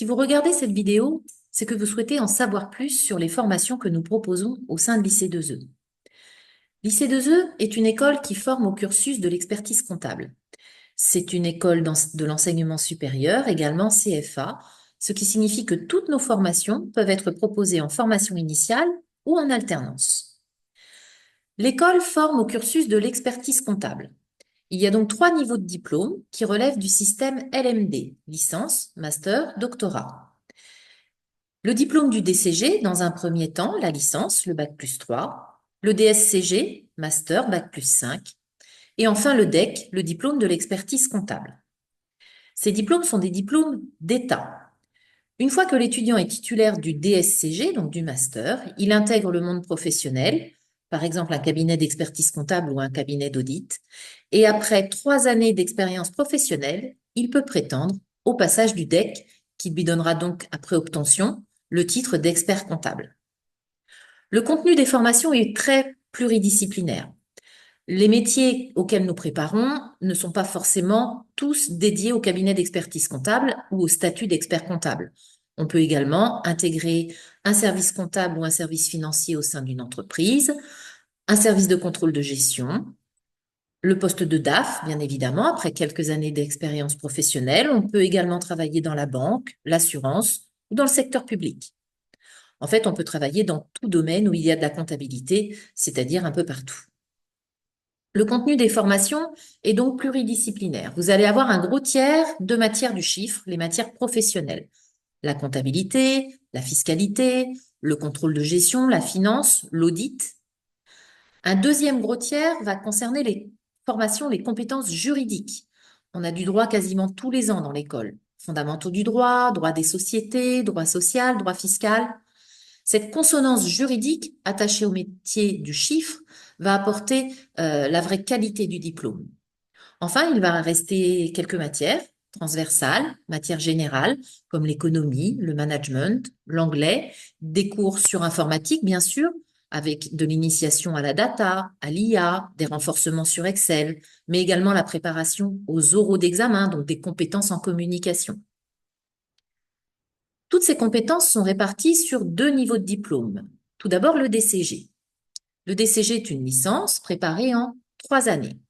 Si vous regardez cette vidéo, c'est que vous souhaitez en savoir plus sur les formations que nous proposons au sein de Lycée 2E. Lycée 2E est une école qui forme au cursus de l'expertise comptable. C'est une école de l'enseignement supérieur, également CFA, ce qui signifie que toutes nos formations peuvent être proposées en formation initiale ou en alternance. L'école forme au cursus de l'expertise comptable. Il y a donc 3 niveaux de diplôme qui relèvent du système LMD, licence, master, doctorat. Le diplôme du DCG, dans un premier temps, la licence, le bac+3, le DSCG, master, bac+5, et enfin le DEC, le diplôme de l'expertise comptable. Ces diplômes sont des diplômes d'État. Une fois que l'étudiant est titulaire du DSCG, donc du master, il intègre le monde professionnel, par exemple un cabinet d'expertise comptable ou un cabinet d'audit, et après 3 années d'expérience professionnelle, il peut prétendre au passage du DEC, qui lui donnera donc, après obtention, le titre d'expert comptable. Le contenu des formations est très pluridisciplinaire. Les métiers auxquels nous préparons ne sont pas forcément tous dédiés au cabinet d'expertise comptable ou au statut d'expert comptable. On peut également intégrer un service comptable ou un service financier au sein d'une entreprise, un service de contrôle de gestion, le poste de DAF, bien évidemment, après quelques années d'expérience professionnelle. On peut également travailler dans la banque, l'assurance ou dans le secteur public. En fait, on peut travailler dans tout domaine où il y a de la comptabilité, c'est-à-dire un peu partout. Le contenu des formations est donc pluridisciplinaire. Vous allez avoir un gros tiers de matières du chiffre, les matières professionnelles. La comptabilité, la fiscalité, le contrôle de gestion, la finance, l'audit. Un deuxième gros tiers va concerner les formations, les compétences juridiques. On a du droit quasiment tous les ans dans l'école. Fondamentaux du droit, droit des sociétés, droit social, droit fiscal. Cette consonance juridique attachée au métier du chiffre va apporter la vraie qualité du diplôme. Enfin, il va rester quelques matières transversales, matières générales, comme l'économie, le management, l'anglais, des cours sur informatique, bien sûr, avec de l'initiation à la data, à l'IA, des renforcements sur Excel, mais également la préparation aux oraux d'examen, donc des compétences en communication. Toutes ces compétences sont réparties sur 2 niveaux de diplôme. Tout d'abord, le DCG. Le DCG est une licence préparée en 3 années.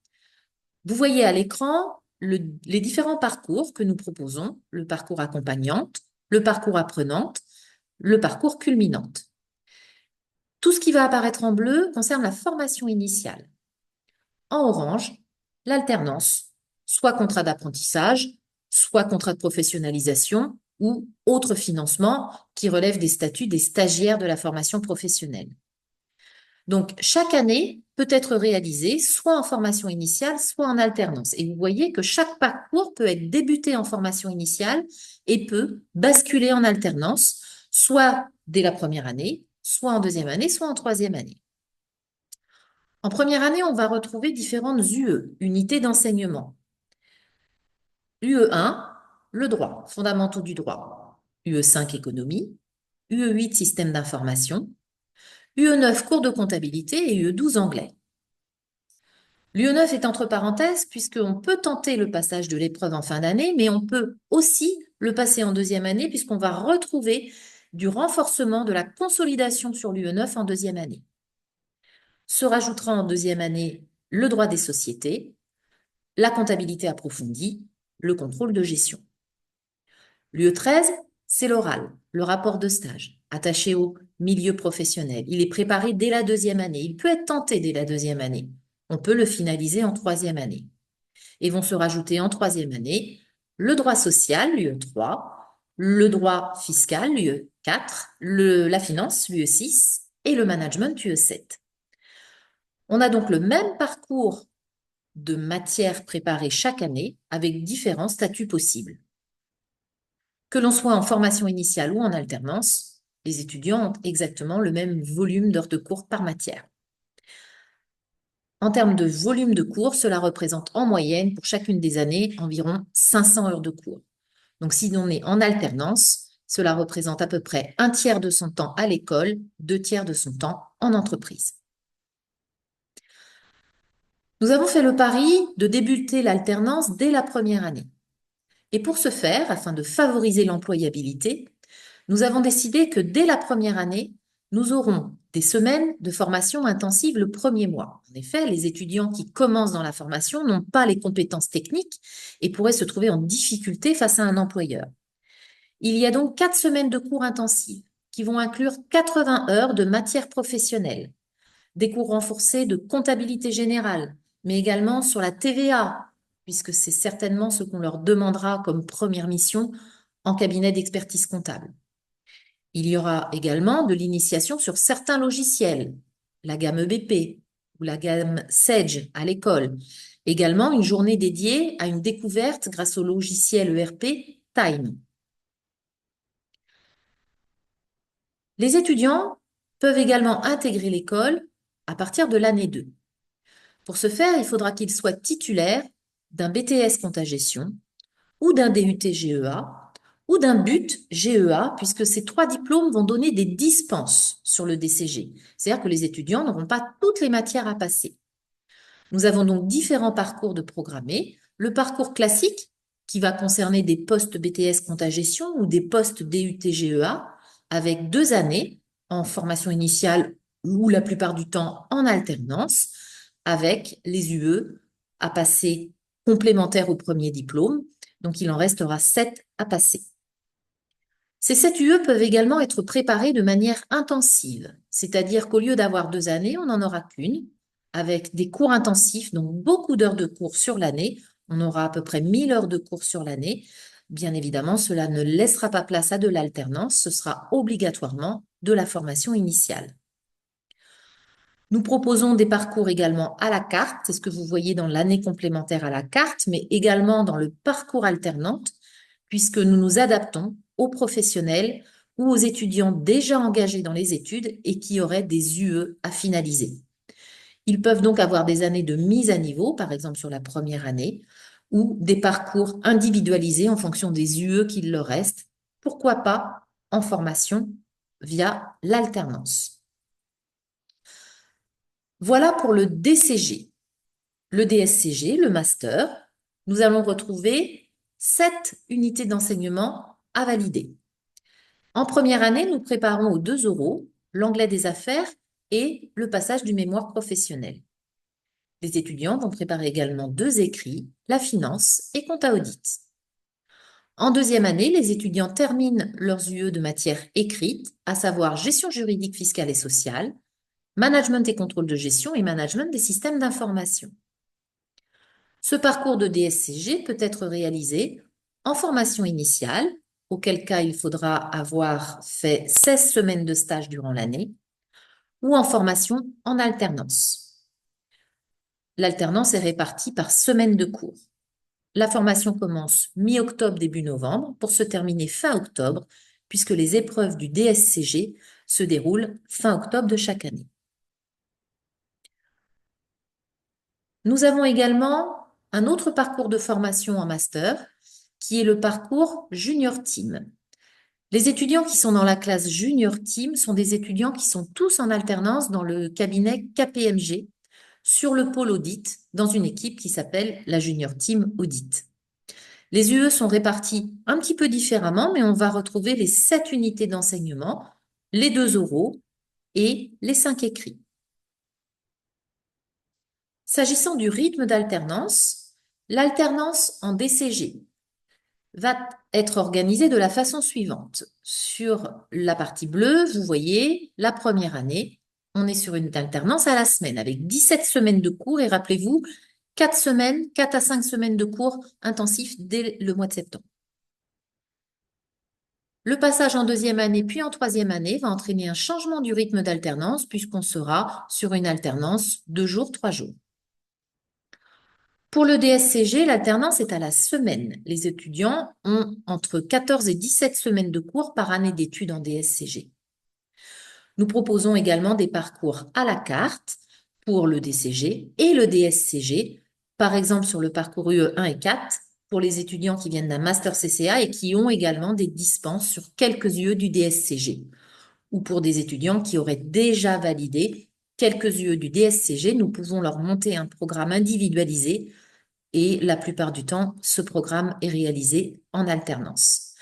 Vous voyez à l'écran les différents parcours que nous proposons, le parcours accompagnante, le parcours apprenante, le parcours culminante. Tout ce qui va apparaître en bleu concerne la formation initiale. En orange, l'alternance, soit contrat d'apprentissage, soit contrat de professionnalisation ou autre financement qui relève des statuts des stagiaires de la formation professionnelle. Donc, chaque année peut être réalisée soit en formation initiale, soit en alternance. Et vous voyez que chaque parcours peut être débuté en formation initiale et peut basculer en alternance, soit dès la première année, soit en deuxième année, soit en troisième année. En première année, on va retrouver différentes UE, unités d'enseignement. UE1, le droit, fondamentaux du droit. UE5, économie. UE8, système d'information. UE9, cours de comptabilité et UE12, anglais. L'UE9 est entre parenthèses puisqu'on peut tenter le passage de l'épreuve en fin d'année, mais on peut aussi le passer en deuxième année puisqu'on va retrouver du renforcement de la consolidation sur l'UE9 en deuxième année. Se rajoutera en deuxième année le droit des sociétés, la comptabilité approfondie, le contrôle de gestion. L'UE13, c'est l'oral, le rapport de stage, attaché au milieu professionnel. Il est préparé dès la deuxième année. Il peut être tenté dès la deuxième année. On peut le finaliser en troisième année. Et vont se rajouter en troisième année le droit social, l'UE3, le droit fiscal, l'UE4, la finance, l'UE6 et le management, l'UE7. On a donc le même parcours de matières préparées chaque année avec différents statuts possibles. Que l'on soit en formation initiale ou en alternance, les étudiants ont exactement le même volume d'heures de cours par matière. En termes de volume de cours, cela représente en moyenne pour chacune des années environ 500 heures de cours. Donc si on est en alternance, cela représente à peu près un tiers de son temps à l'école, 2 tiers de son temps en entreprise. Nous avons fait le pari de débuter l'alternance dès la première année. Et pour ce faire, afin de favoriser l'employabilité, nous avons décidé que dès la première année, nous aurons des semaines de formation intensive le premier mois. En effet, les étudiants qui commencent dans la formation n'ont pas les compétences techniques et pourraient se trouver en difficulté face à un employeur. Il y a donc 4 semaines de cours intensifs qui vont inclure 80 heures de matière professionnelle, des cours renforcés de comptabilité générale, mais également sur la TVA, puisque c'est certainement ce qu'on leur demandera comme première mission en cabinet d'expertise comptable. Il y aura également de l'initiation sur certains logiciels, la gamme EBP ou la gamme Sage à l'école. Également une journée dédiée à une découverte grâce au logiciel ERP Time. Les étudiants peuvent également intégrer l'école à partir de l'année 2. Pour ce faire, il faudra qu'ils soient titulaires d'un BTS Compta Gestion ou d'un DUT GEA ou d'un BUT GEA, puisque ces 3 diplômes vont donner des dispenses sur le DCG. C'est-à-dire que les étudiants n'auront pas toutes les matières à passer. Nous avons donc différents parcours de programmés. Le parcours classique, qui va concerner des postes BTS Compta Gestion ou des postes DUT GEA, avec 2 années en formation initiale ou la plupart du temps en alternance, avec les UE à passer complémentaires au premier diplôme. Donc, il en restera 7 à passer. Ces 7 UE peuvent également être préparés de manière intensive, c'est-à-dire qu'au lieu d'avoir 2 années, on n'en aura qu'une, avec des cours intensifs, donc beaucoup d'heures de cours sur l'année. On aura à peu près 1000 heures de cours sur l'année. Bien évidemment, cela ne laissera pas place à de l'alternance, ce sera obligatoirement de la formation initiale. Nous proposons des parcours également à la carte, c'est ce que vous voyez dans l'année complémentaire à la carte, mais également dans le parcours alternante, puisque nous nous adaptons aux professionnels ou aux étudiants déjà engagés dans les études et qui auraient des UE à finaliser. Ils peuvent donc avoir des années de mise à niveau, par exemple sur la première année, ou des parcours individualisés en fonction des UE qu'il leur reste, pourquoi pas en formation via l'alternance. Voilà pour le DCG. Le DSCG, le master, nous allons retrouver 7 unités d'enseignement à valider. En première année, nous préparons aux 2 oraux, l'anglais des affaires et le passage du mémoire professionnel. Les étudiants vont préparer également 2 écrits, la finance et compta audit. En deuxième année, les étudiants terminent leurs UE de matière écrite, à savoir gestion juridique, fiscale et sociale, management et contrôle de gestion et management des systèmes d'information. Ce parcours de DSCG peut être réalisé en formation initiale, auquel cas il faudra avoir fait 16 semaines de stage durant l'année, ou en formation en alternance. L'alternance est répartie par semaine de cours. La formation commence mi-octobre, début novembre, pour se terminer fin octobre, puisque les épreuves du DSCG se déroulent fin octobre de chaque année. Nous avons également un autre parcours de formation en master, qui est le parcours Junior Team. Les étudiants qui sont dans la classe Junior Team sont des étudiants qui sont tous en alternance dans le cabinet KPMG sur le pôle audit, dans une équipe qui s'appelle la Junior Team Audit. Les UE sont répartis un petit peu différemment, mais on va retrouver les 7 unités d'enseignement, les 2 oraux et les 5 écrits. S'agissant du rythme d'alternance, l'alternance en DCG va être organisée de la façon suivante. Sur la partie bleue, vous voyez, la première année, on est sur une alternance à la semaine avec 17 semaines de cours et rappelez-vous, 4 à 5 semaines de cours intensifs dès le mois de septembre. Le passage en deuxième année puis en troisième année va entraîner un changement du rythme d'alternance puisqu'on sera sur une alternance 2 jours, 3 jours. Pour le DSCG, l'alternance est à la semaine. Les étudiants ont entre 14 et 17 semaines de cours par année d'études en DSCG. Nous proposons également des parcours à la carte pour le DCG et le DSCG, par exemple sur le parcours UE 1 et 4 pour les étudiants qui viennent d'un master CCA et qui ont également des dispenses sur quelques UE du DSCG, ou pour des étudiants qui auraient déjà validé quelques UE du DSCG, nous pouvons leur monter un programme individualisé et la plupart du temps, ce programme est réalisé en alternance.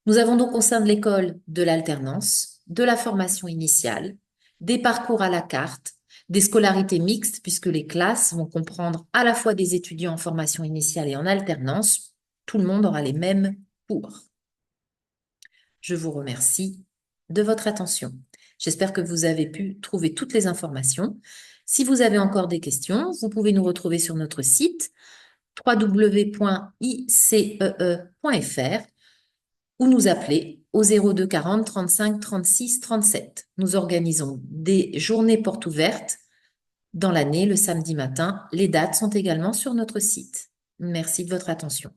Nous avons donc au sein de l'école de l'alternance, de la formation initiale, des parcours à la carte, des scolarités mixtes, puisque les classes vont comprendre à la fois des étudiants en formation initiale et en alternance. Tout le monde aura les mêmes cours. Je vous remercie de votre attention. J'espère que vous avez pu trouver toutes les informations. Si vous avez encore des questions, vous pouvez nous retrouver sur notre site www.icee.fr ou nous appeler au 02 40 35 36 37. Nous organisons des journées portes ouvertes dans l'année, le samedi matin. Les dates sont également sur notre site. Merci de votre attention.